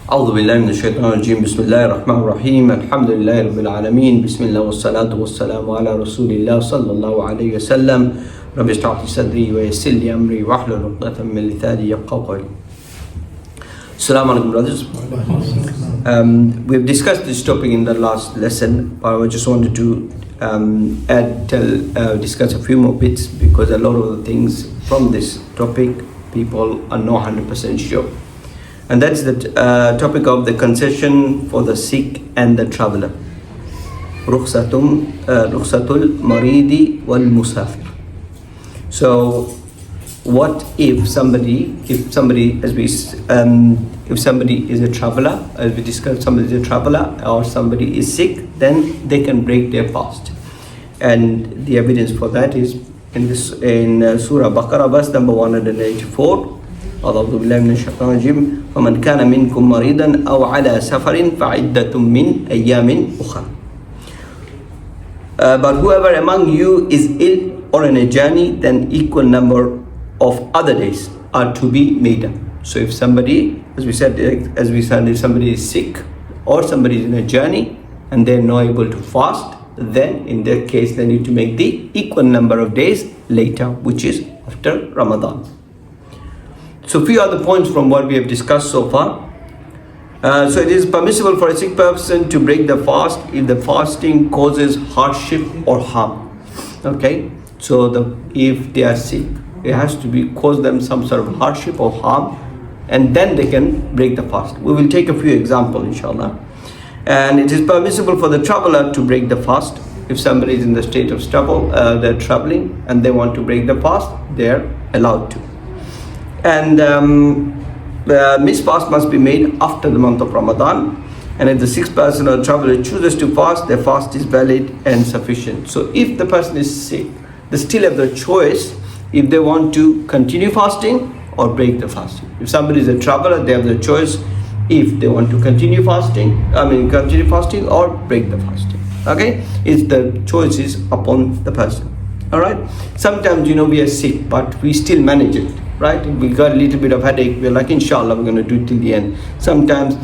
أعوذ بالله من الشيطان الرجيم بسم الله الرحمن الرحيم الحمد لله رب العالمين بسم الله والصلاة والسلام على رسول الله صلى الله عليه وسلم رب اشرح لي صدري ويسر لي أمري واحلل عقدة من لساني يفقهوا قولي. Assalamu alaikum, brothers. We've discussed this topic in the last lesson, but I just wanted to discuss a few more bits because a lot of the things from this topic people are not 100% sure. And that's the topic of the concession for the sick and the traveler. Rukhsatul maridi wal musafir. So, what if somebody is a traveler, as we discussed, somebody is a traveler or somebody is sick, then they can break their fast. And the evidence for that is in Surah Baqarah, verse number 184. أعوذ بالله من الشيطان الرجيم ومن كان منكم مريضا أو على سفر فعدة من أيام أخرى. But whoever among you is ill or on a journey, then equal number of other days are to be made up. So if somebody, as we said, if somebody is sick or somebody is in a journey and they're not able to fast, then in that case they need to make the equal number of days later, which is after Ramadan. So few other points from what we have discussed so far. So it is permissible for a sick person to break the fast if the fasting causes hardship or harm. Okay, so if they are sick, it has to cause them some sort of hardship or harm, and then they can break the fast. We will take a few examples, inshallah. And it is permissible for the traveler to break the fast. If somebody is in the state of trouble, they're traveling and they want to break the fast, they're allowed to. And this fast must be made after the month of Ramadan. And if the sick person or traveler chooses to fast, their fast is valid and sufficient. So if the person is sick, they still have the choice if they want to continue fasting or break the fasting. If somebody is a traveler, they have the choice if they want to continue fasting or break the fasting. Okay, the choice is upon the person. All right. Sometimes we are sick, but we still manage it. Right, we got a little bit of headache, we're like, inshallah, we're going to do it till the end. Sometimes,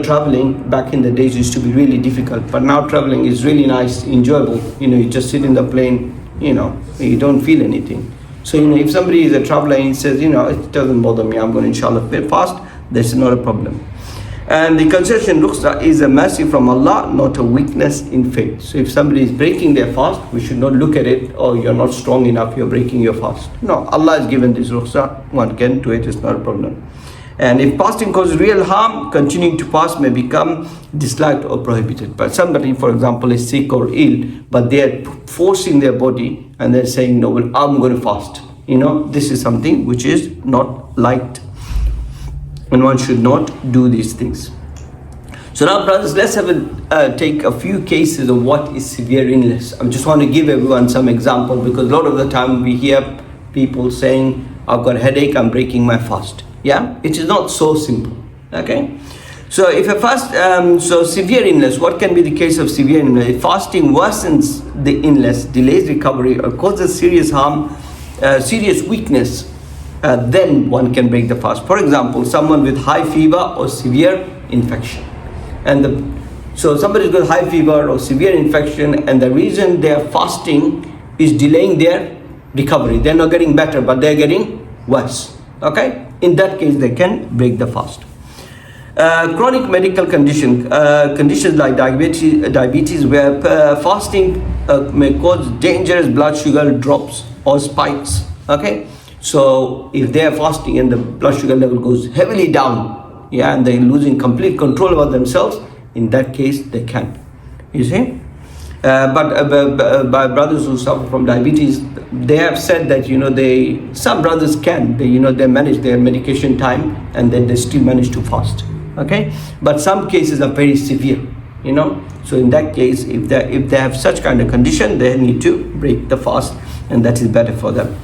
traveling back in the days used to be really difficult, but now traveling is really nice, enjoyable. You just sit in the plane, you don't feel anything. So, if somebody is a traveler and he says, it doesn't bother me, I'm going to inshallah fast, that's not a problem. And the concession rukhsa is a mercy from Allah, not a weakness in faith. So if somebody is breaking their fast, we should not look at it, oh, you're not strong enough, you're breaking your fast. No, Allah has given this rukhsa, one can do it, it's not a problem. And if fasting causes real harm, continuing to fast may become disliked or prohibited. But somebody, for example, is sick or ill, but they are forcing their body and they're saying, no, well, I'm going to fast. This is something which is not liked. And one should not do these things. So now, brothers, let's take a few cases of what is severe illness. I just want to give everyone some example because a lot of the time we hear people saying, I've got a headache, I'm breaking my fast. Yeah, it is not so simple. Okay, so if a severe illness, what can be the case of severe illness? If fasting worsens the illness, delays recovery, or causes serious harm, serious weakness, then one can break the fast. For example, someone with high fever or severe infection. So somebody's got high fever or severe infection, and the reason they are fasting is delaying their recovery. They're not getting better, but they're getting worse. Okay? In that case, they can break the fast. Chronic medical conditions like diabetes where fasting may cause dangerous blood sugar drops or spikes. Okay? So if they are fasting and the blood sugar level goes heavily down, and they're losing complete control over themselves, in that case they can. You see? But by brothers who suffer from diabetes, they have said that some brothers can, they manage their medication time and then they still manage to fast. Okay? But some cases are very severe. So in that case, if they have such kind of condition, they need to break the fast, and that is better for them.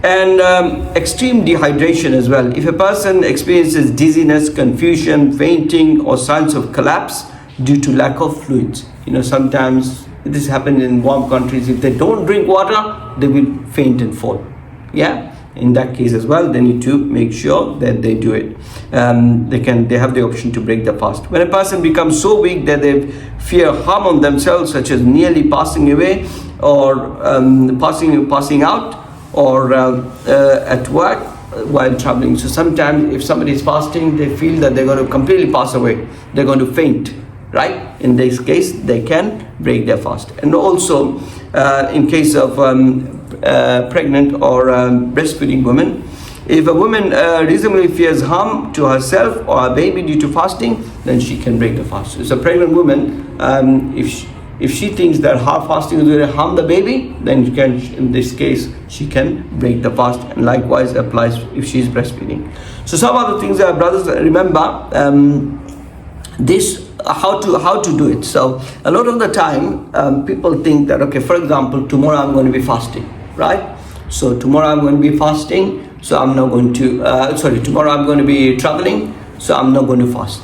And extreme dehydration as well. If a person experiences dizziness, confusion, fainting, or signs of collapse due to lack of fluids. Sometimes this happens in warm countries. If they don't drink water, they will faint and fall. Yeah. in that case as well, they need to make sure that they do it. They have the option to break the fast. When a person becomes so weak that they fear harm on themselves, such as nearly passing away, or passing out, or at work while traveling. So sometimes if somebody is fasting, they feel that they're going to completely pass away, they're going to faint, right? In this case, they can break their fast. And also in case of pregnant or breastfeeding women, if a woman reasonably fears harm to herself or her baby due to fasting, then she can break the fast. So a pregnant woman, if she thinks that her fasting is going to harm the baby, then in this case, she can break the fast, and likewise applies if she is breastfeeding. So some other things, brothers, remember this, how to do it. So a lot of the time, people think that, okay, for example, tomorrow I'm going to be fasting, right? So tomorrow I'm going to be fasting, so I'm not going to, tomorrow I'm going to be traveling, so I'm not going to fast,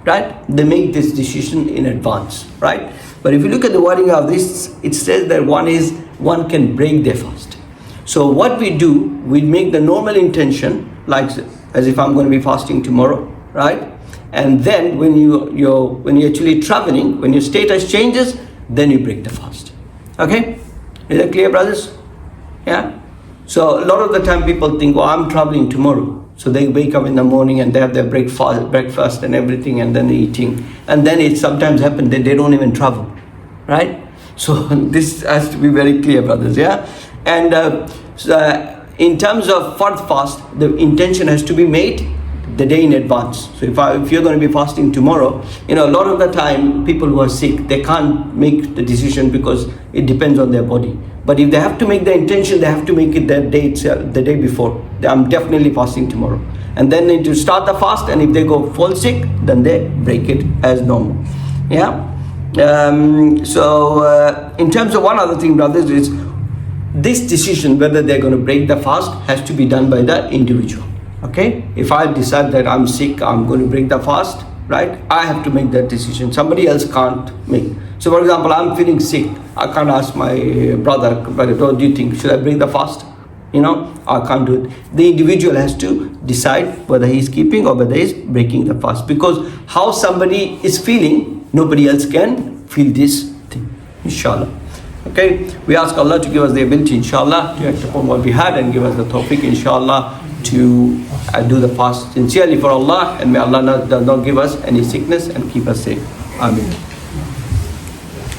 right? They make this decision in advance, right? But if you look at the wording of this, it says that one can break their fast. So what we do, we make the normal intention, like as if I'm going to be fasting tomorrow, right? And then when you're actually traveling, when your status changes, then you break the fast. Okay? Is that clear, brothers? Yeah? So a lot of the time people think, oh, I'm traveling tomorrow. So they wake up in the morning and they have their breakfast and everything, and then eating. And then it sometimes happens that they don't even travel, right? So this has to be very clear, brothers, yeah? And in terms of fard fast, the intention has to be made the day in advance. So if you're going to be fasting tomorrow, a lot of the time people who are sick, they can't make the decision because it depends on their body. But if they have to make the intention, they have to make it that day itself, the day before. I'm definitely fasting tomorrow. And then they need to start the fast, and if they fall sick, then they break it as normal. Yeah? In terms of one other thing, brothers, is this decision whether they're going to break the fast has to be done by the individual. Okay? If I decide that I'm sick, I'm going to break the fast, right? I have to make that decision. Somebody else can't make. So for example, I'm feeling sick. I can't ask my brother, what do you think? Should I break the fast? I can't do it. The individual has to decide whether he's keeping or whether he's breaking the fast. Because how somebody is feeling, nobody else can feel this thing. Inshallah. Okay? We ask Allah to give us the ability, inshallah, to act upon what we had, and give us the tawfiq, inshallah, to do the fast sincerely for Allah, and may Allah not give us any sickness and keep us safe. Ameen.